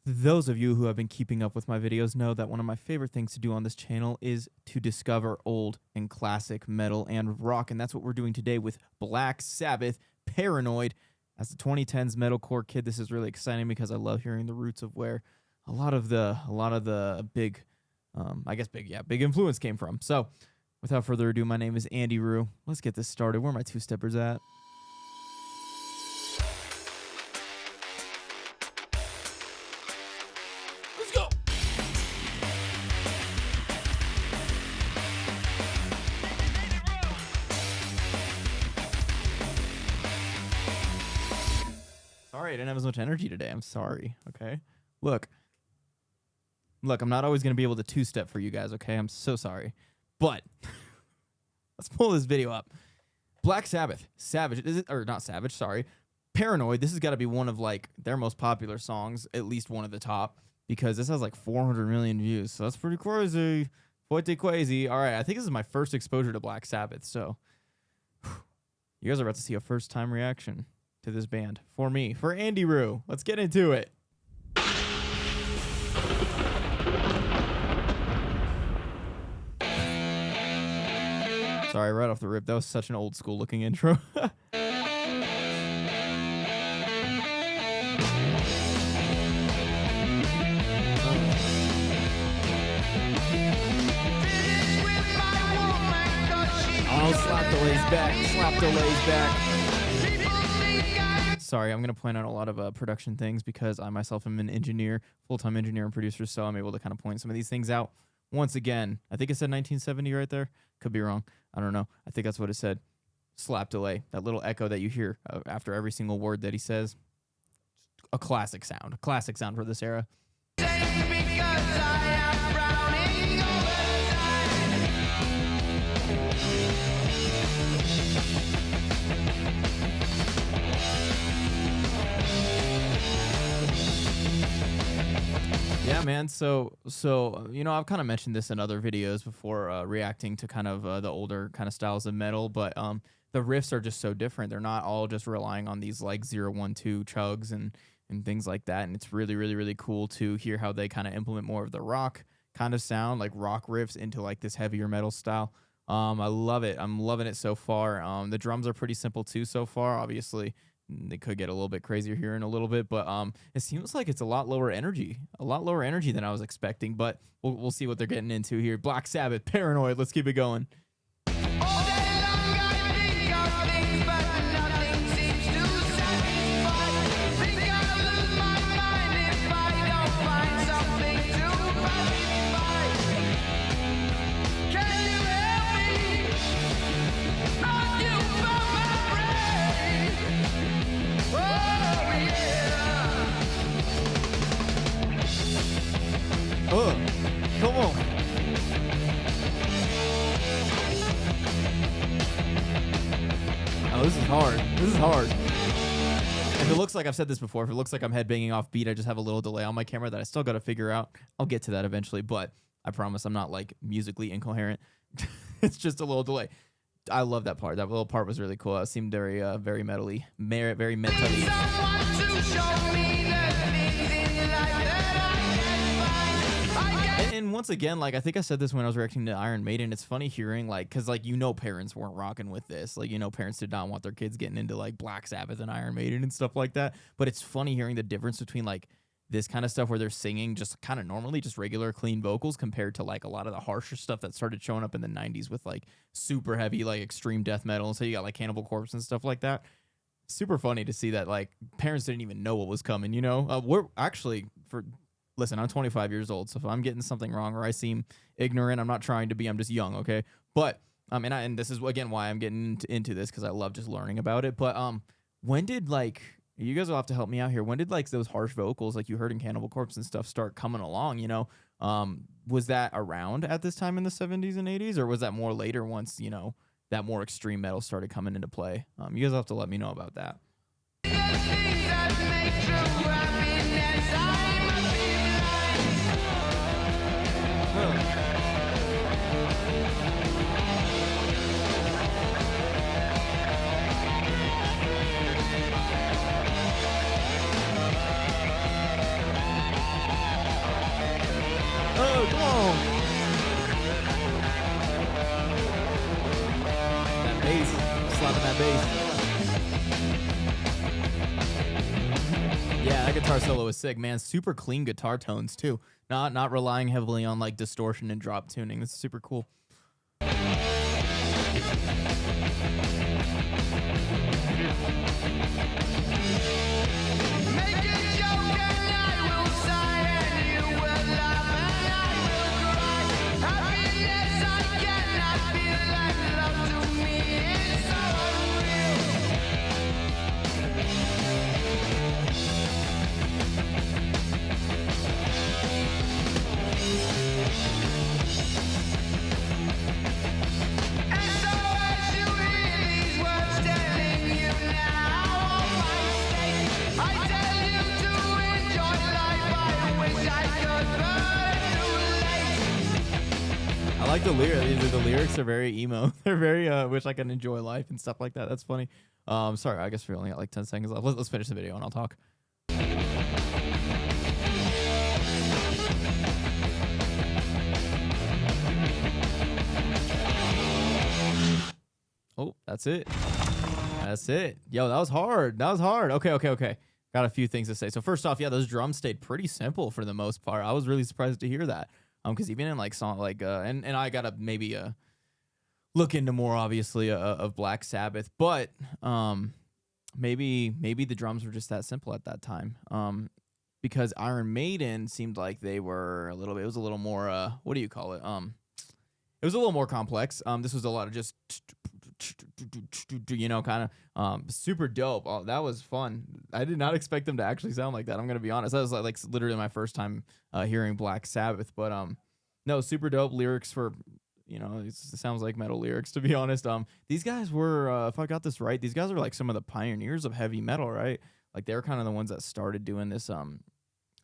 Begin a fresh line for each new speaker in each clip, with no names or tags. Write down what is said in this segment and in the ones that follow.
Those of you who have been keeping up with my videos know that one of my favorite things to do on this channel is to discover old and classic metal and rock, and that's what we're doing today with Black Sabbath, Paranoid. As a 2010s metalcore kid, this is really exciting because I love hearing the roots of where a lot of the big, big influence came from. So, without further ado, my name is itsandiroo. Let's get this started. Where are my two-steppers at? Sorry, I didn't have as much energy today. I'm sorry, okay? Look, I'm not always going to be able to two-step for you guys, okay? I'm so sorry. But let's pull this video up. Black Sabbath, Paranoid. This has got to be one of, like, their most popular songs, at least one of the top, because this has, like, 400 million views, so that's pretty crazy. Pretty crazy. All right, I think this is my first exposure to Black Sabbath, so you guys are about to see a first-time reaction to this band. For me, for itsandiroo. Let's get into it. Sorry, right off the rip, that was such an old school looking intro. Oh, slap the lays back. Sorry, I'm going to point out a lot of production things because I myself am an engineer, full-time engineer and producer, so I'm able to kind of point some of these things out. Once again, I think it said 1970 right there. Could be wrong. I don't know. I think that's what it said. Slap delay, that little echo that you hear after every single word that he says. A classic sound for this era. Yeah, man. So you know, I've kind of mentioned this in other videos before, reacting to kind of the older kind of styles of metal, but the riffs are just so different. They're not all just relying on these like 0, 1, 2 chugs and things like that. And it's really cool to hear how they kind of implement more of the rock kind of sound, like rock riffs, into like this heavier metal style. I love it. I'm loving it so far. The drums are pretty simple too so far. Obviously, they could get a little bit crazier here in a little bit, but it seems like it's a lot lower energy than I was expecting, but we'll see what they're getting into here. Black Sabbath, Paranoid. Let's keep it going. Come on. Oh, this is hard. If it looks like, I've said this before, if it looks like I'm headbanging off beat, I just have a little delay on my camera that I still got to figure out. I'll get to that eventually, but I promise I'm not like musically incoherent. It's just a little delay. I love that part. That little part was really cool. It seemed very metally, very metally. And once again, like, I think I said this when I was reacting to Iron Maiden. It's funny hearing, like, because, like, you know, parents weren't rocking with this. Like, you know, parents did not want their kids getting into, like, Black Sabbath and Iron Maiden and stuff like that. But it's funny hearing the difference between, like, this kind of stuff where they're singing just kind of normally just regular clean vocals compared to, like, a lot of the harsher stuff that started showing up in the 90s with, like, super heavy, like, extreme death metal. And so you got, like, Cannibal Corpse and stuff like that. Super funny to see that, like, parents didn't even know what was coming, you know? We're actually, listen, I'm 25 years old, so if I'm getting something wrong or I seem ignorant, I'm not trying to be, I'm just young, okay? But, and this is, again, why I'm getting into this, because I love just learning about it. But when did, like, you guys will have to help me out here, when did, like, those harsh vocals, like you heard in Cannibal Corpse and stuff, start coming along, you know? Was that around at this time in the 70s and 80s, or was that more later once, you know, that more extreme metal started coming into play? You guys will have to let me know about that. bass. Yeah, that guitar solo is sick, man. Super clean guitar tones too. Not relying heavily on like distortion and drop tuning. This is super cool. I like the lyrics. The lyrics are very emo. They're very wish I could enjoy life and stuff like that. That's funny. Sorry, I guess we only got like 10 seconds left. Let's finish the video and I'll talk. Oh, that's it. That's it. Yo, that was hard. That was hard. Okay. Got a few things to say. So first off, yeah, those drums stayed pretty simple for the most part. I was really surprised to hear that. Because even in like song like and I gotta maybe look into more obviously of Black Sabbath, but maybe the drums were just that simple at that time. Because Iron Maiden seemed like they were a little bit. It was a little more. What do you call it? It was a little more complex. This was a lot of just kind of super dope. Oh, that was fun. I did not expect them to actually sound like that. I'm gonna be honest. That was like literally my first time hearing Black Sabbath. But no, super dope lyrics for it sounds like metal lyrics, to be honest. These guys were if I got this right, these guys are like some of the pioneers of heavy metal, right? Like they're kind of the ones that started doing this.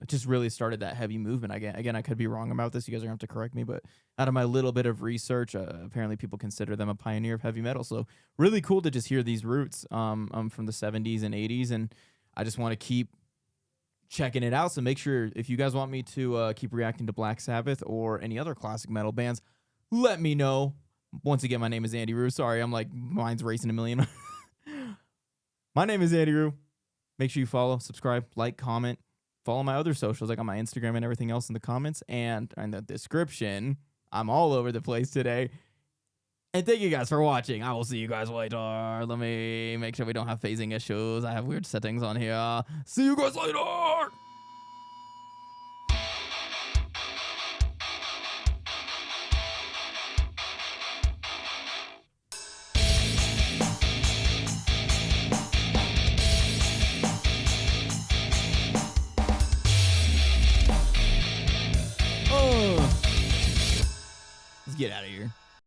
Just really started that heavy movement. Again, I could be wrong about this. You guys are gonna have to correct me, but out of my little bit of research, apparently people consider them a pioneer of heavy metal. So really cool to just hear these roots from the 70s and 80s, and I just want to keep checking it out. So make sure if you guys want me to keep reacting to Black Sabbath or any other classic metal bands, let me know. Once again, my name is Andy Roo. Sorry, I'm like mine's racing a million. My name is Andy Roo. Make sure you follow, subscribe, like, comment. Follow my other socials. I got my Instagram and everything else in the comments and in the description. I'm all over the place today. And thank you guys for watching. I will see you guys later. Let me make sure we don't have phasing issues. I have weird settings on here. See you guys later. Let's get out of here.